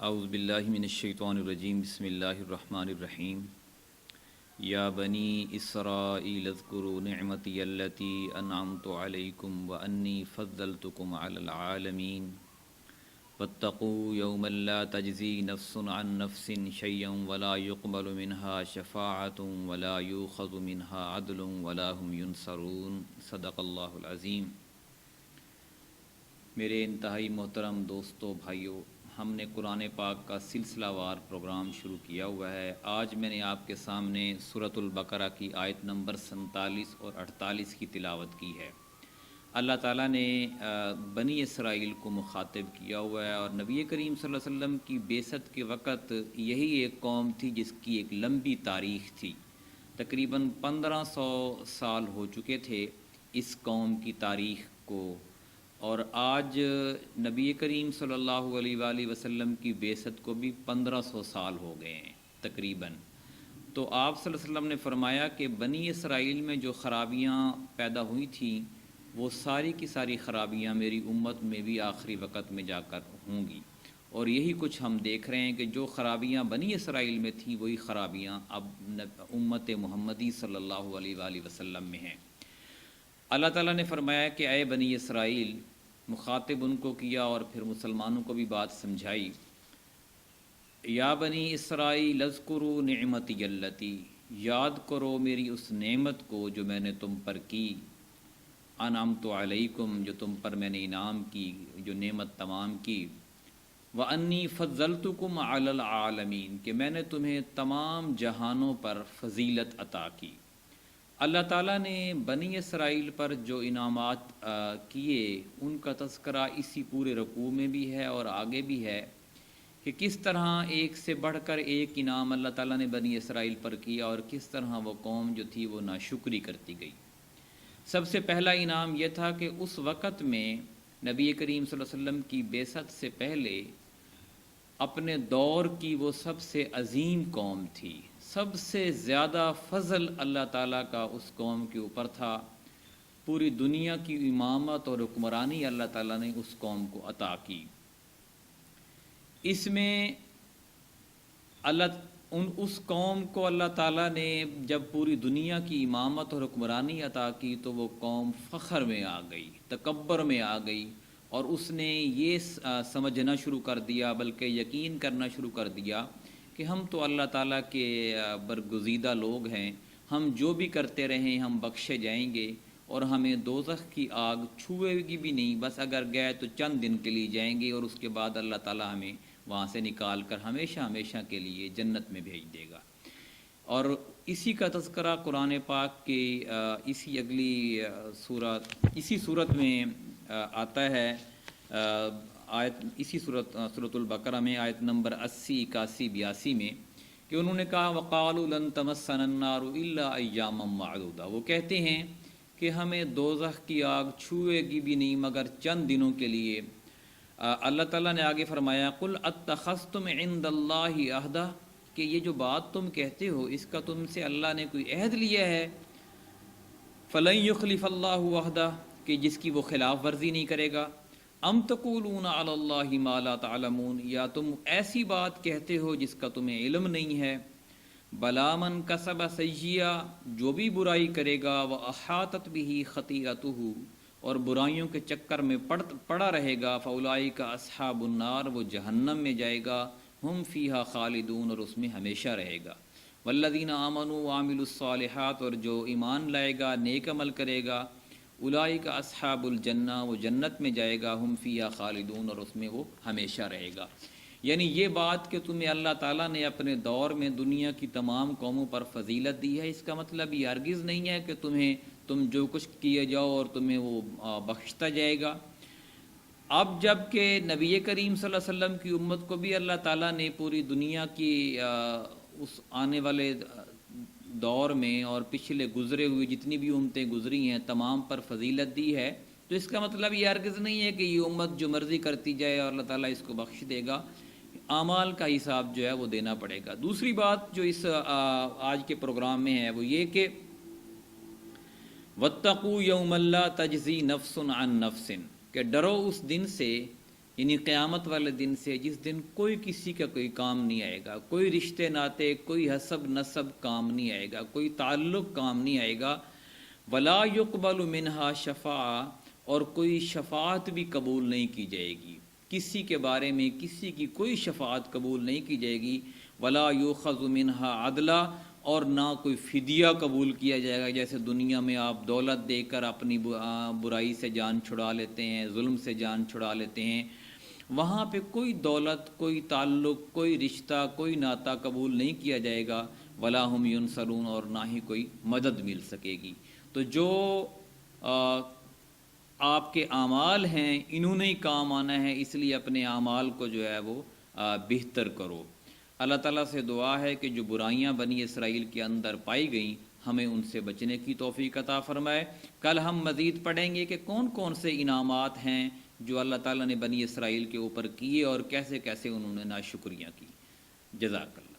اعوذ باللہ من الشیطان الرجیم بسم اللہ الرحمن الرحیم یا بنی اسرائیل اذکروا نعمتی التی انعمت علیکم وانی فضلتکم علی العالمین واتقوا یوما لا تجزی نفس عن نفس شیئا ولا يقبل منها شفاعة ولا یؤخذ منها عدل ولا هم ینصرون صدق اللہ العظیم۔ میرے انتہائی محترم دوستو بھائیو، ہم نے قرآن پاک کا سلسلہ وار پروگرام شروع کیا ہوا ہے۔ آج میں نے آپ کے سامنے سورۃ البقرہ کی آیت نمبر 47 اور 48 کی تلاوت کی ہے۔ اللہ تعالیٰ نے بنی اسرائیل کو مخاطب کیا ہوا ہے، اور نبی کریم صلی اللہ علیہ وسلم کی بعثت کے وقت یہی ایک قوم تھی جس کی ایک لمبی تاریخ تھی۔ تقریباً 1500 سال ہو چکے تھے اس قوم کی تاریخ کو، اور آج نبی کریم صلی اللہ علیہ وآلہ وسلم کی بعثت کو بھی 1500 سال ہو گئے ہیں تقریباً۔ تو آپ صلی اللہ علیہ وسلم نے فرمایا کہ بنی اسرائیل میں جو خرابیاں پیدا ہوئی تھیں وہ ساری کی ساری خرابیاں میری امت میں بھی آخری وقت میں جا کر ہوں گی، اور یہی کچھ ہم دیکھ رہے ہیں کہ جو خرابیاں بنی اسرائیل میں تھیں وہی خرابیاں اب امت محمدی صلی اللہ علیہ وآلہ وسلم میں ہیں۔ اللہ تعالیٰ نے فرمایا کہ اے بنی اسرائیل، مخاطب ان کو کیا اور پھر مسلمانوں کو بھی بات سمجھائی۔ یا بنی اسرائیل اذکروا نعمتی التی، یاد کرو میری اس نعمت کو جو میں نے تم پر کی، انعمت علیکم، جو تم پر میں نے انعام کی، جو نعمت تمام کی، وانی فضلتکم علی العالمین، کہ میں نے تمہیں تمام جہانوں پر فضیلت عطا کی۔ اللہ تعالیٰ نے بنی اسرائیل پر جو انعامات کیے ان کا تذکرہ اسی پورے رکوع میں بھی ہے اور آگے بھی ہے، کہ کس طرح ایک سے بڑھ کر ایک انعام اللہ تعالیٰ نے بنی اسرائیل پر کیا، اور کس طرح وہ قوم جو تھی وہ ناشکری کرتی گئی۔ سب سے پہلا انعام یہ تھا کہ اس وقت میں نبی کریم صلی اللہ علیہ وسلم کی بعثت سے پہلے اپنے دور کی وہ سب سے عظیم قوم تھی۔ سب سے زیادہ فضل اللہ تعالیٰ کا اس قوم کے اوپر تھا۔ پوری دنیا کی امامت اور حکمرانی اللہ تعالیٰ نے اس قوم کو عطا کی۔ اس میں اس قوم کو اللہ تعالیٰ نے جب پوری دنیا کی امامت اور حکمرانی عطا کی تو وہ قوم فخر میں آ گئی، تکبر میں آ گئی، اور اس نے یہ سمجھنا شروع کر دیا، بلکہ یقین کرنا شروع کر دیا کہ ہم تو اللہ تعالیٰ کے برگزیدہ لوگ ہیں، ہم جو بھی کرتے رہیں ہم بخشے جائیں گے، اور ہمیں دوزخ کی آگ چھوئے گی بھی نہیں، بس اگر گئے تو چند دن کے لیے جائیں گے، اور اس کے بعد اللہ تعالیٰ ہمیں وہاں سے نکال کر ہمیشہ ہمیشہ کے لیے جنت میں بھیج دے گا۔ اور اسی کا تذکرہ قرآن پاک کی اسی صورت میں آتا ہے، اسی سورۃ البقرہ میں آیت نمبر 80، 81، 82 میں، کہ انہوں نے کہا وَقَالُوا لَن تَمَسَّنَا النَّارُ إِلَّا أَيَّامًا مَّعْدُودَةً، وہ کہتے ہیں کہ ہمیں دوزخ کی آگ چھوئے گی بھی نہیں مگر چند دنوں کے لیے۔ اللہ تعالیٰ نے آگے فرمایا قُلْ أَتَّخَذْتُمْ عِندَ اللَّهِ عَهْدًا، کہ یہ جو بات تم کہتے ہو اس کا تم سے اللہ نے کوئی عہد لیا ہے، فَلَن يُخْلِفَ اللَّهُ عَهْدَهُ، کہ جس کی وہ خلاف ورزی نہیں کرے گا۔ ام تقولون علی اللہ ما لا تعلمون، یا تم ایسی بات کہتے ہو جس کا تمہیں علم نہیں ہے۔ بلا من کسب سیئہ، جو بھی برائی کرے گا، وَأَحَاطَتْ بِهِ خَطِیئَتُهُ، اور برائیوں کے چکر میں پڑا رہے گا، فَأُولَئِکَ أَصْحَابُ النَّارِ، وہ جہنم میں جائے گا، ہم فیہا خالدون، اور اس میں ہمیشہ رہے گا۔ والذین آمنوا وعملوا الصالحات، اور جو ایمان لائے گا نیک عمل کرے گا، اولئک اصحاب الجنہ، وہ جنت میں جائے گا، ہم فیہا خالدون، اور اس میں وہ ہمیشہ رہے گا۔ یعنی یہ بات کہ تمہیں اللہ تعالیٰ نے اپنے دور میں دنیا کی تمام قوموں پر فضیلت دی ہے، اس کا مطلب یہ ہرگز نہیں ہے کہ تم جو کچھ کیے جاؤ اور تمہیں وہ بخشتا جائے گا۔ اب جب کہ نبی کریم صلی اللہ علیہ وسلم کی امت کو بھی اللہ تعالیٰ نے پوری دنیا کی اس آنے والے دور میں اور پچھلے گزرے ہوئے جتنی بھی امتیں گزری ہیں تمام پر فضیلت دی ہے، تو اس کا مطلب یہ ہرگز نہیں ہے کہ یہ امت جو مرضی کرتی جائے اور اللہ تعالیٰ اس کو بخش دے گا۔ اعمال کا حساب جو ہے وہ دینا پڑے گا۔ دوسری بات جو اس آج کے پروگرام میں ہے وہ یہ کہ وَاتَّقُوا يَوْمًا لَا تَجْزِي نَفْسٌ عَن نَفْسٍ، کہ ڈرو اس دن سے، یعنی قیامت والے دن سے، جس دن کوئی کسی کا کوئی کام نہیں آئے گا، کوئی رشتے ناتے، کوئی حسب نسب کام نہیں آئے گا، کوئی تعلق کام نہیں آئے گا. ولا يقبل منها شفاعہ، اور کوئی شفاعت بھی قبول نہیں کی جائے گی، کسی کے بارے میں کسی کی کوئی شفاعت قبول نہیں کی جائے گی. ولا یؤخذ منها عدلا، اور نہ کوئی فدیہ قبول کیا جائے گا. جیسے دنیا میں آپ دولت دے کر اپنی برائی سے جان چھڑا لیتے ہیں، ظلم سے جان چھڑا لیتے ہیں، وہاں پہ کوئی دولت، کوئی تعلق، کوئی رشتہ، کوئی ناتا قبول نہیں کیا جائے گا. ولا هم ینصرون، اور نہ ہی کوئی مدد مل سکے گی. تو جو آپ کے اعمال ہیں انہوں نے ہی کام آنا ہے، اس لیے اپنے اعمال کو جو ہے وہ بہتر کرو. اللہ تعالیٰ سے دعا ہے کہ جو برائیاں بنی اسرائیل کے اندر پائی گئیں ہمیں ان سے بچنے کی توفیق عطا فرمائے. کل ہم مزید پڑھیں گے کہ کون کون سے انعامات ہیں جو اللہ تعالیٰ نے بنی اسرائیل کے اوپر کیے اور کیسے کیسے انہوں نے ناشکریاں کی. جزاک اللہ.